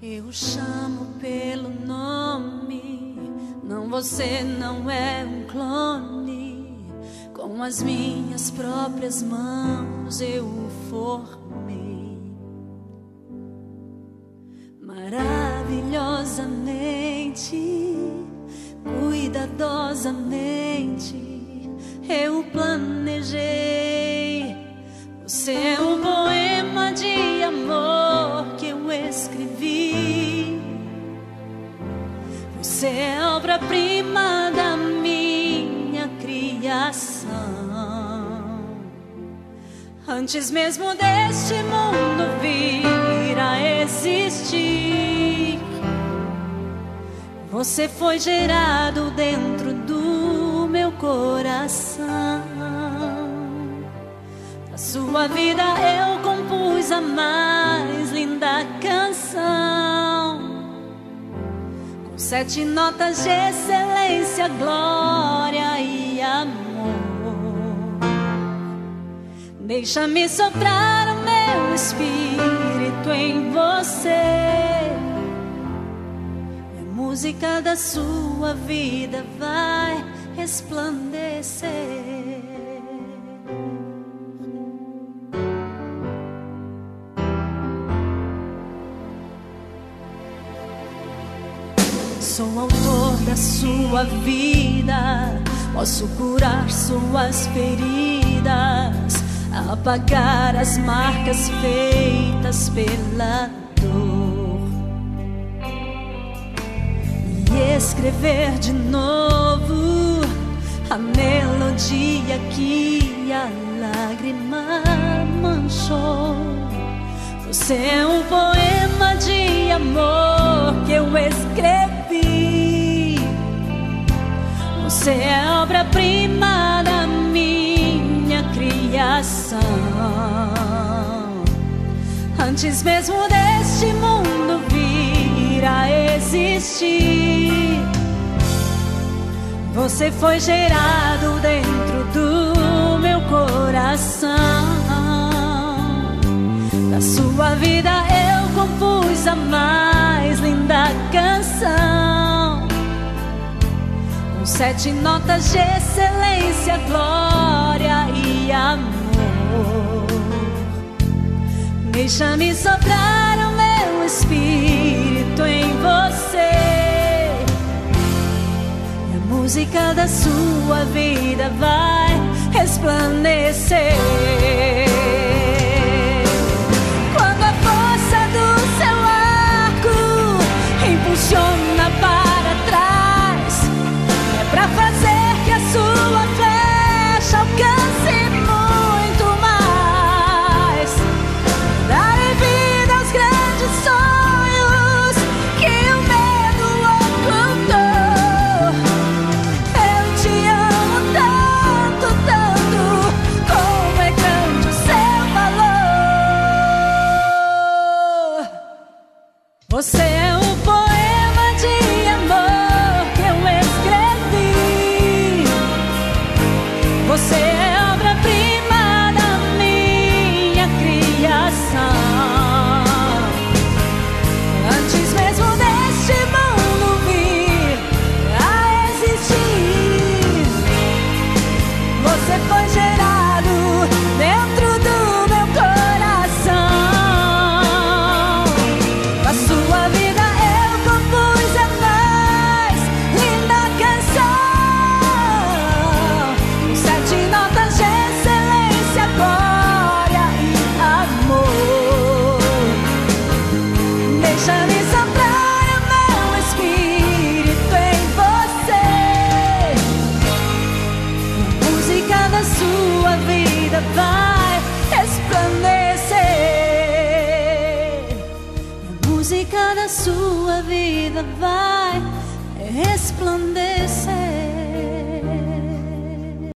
Eu chamo pelo nome, não, você não é um clone. Com as minhas próprias mãos eu o formei. Maravilhosamente, cuidadosamente eu planejei. Você é um poema de amor que eu escrevi. Você é obra-prima da minha criação. Antes mesmo deste mundo vir a existir, você foi gerado dentro do meu coração. A sua vida eu compus a mais linda canção, com 7 notas de excelência, glória e amor. Deixa-me soprar o meu espírito em você, e a música da sua vida vai resplandecer. Sou autor da sua vida, posso curar suas feridas, apagar as marcas feitas pela dor e escrever de novo a melodia que a lágrima manchou. Você é um poema de amor que eu escrevi. Você é obra-prima da minha criação. Antes mesmo deste mundo vir a existir, você foi gerado dentro do meu coração. Da sua vida eu compus a mais linda canção, com 7 notas de excelência, glória e amor. Deixa-me soprar o meu espírito em você, e a música da sua vida vai resplandecer. Impulsiona para trás, é pra fazer que a sua flecha alcance muito mais. Darei vida aos grandes sonhos que o medo ocultou. Eu te amo tanto, tanto, como é grande o seu valor. Você é um poema de amor que eu escrevi. Você é obra-prima da minha criação. Antes mesmo deste mundo vir a existir, você foi gerado dentro do meu coração. A sua vida eu compus a mais linda canção, com 7 notas de excelência, glória e amor. Deixa-me soprar o meu espírito em você, e a música da sua vida vai resplandecer. A música da sua vida vai resplandecer.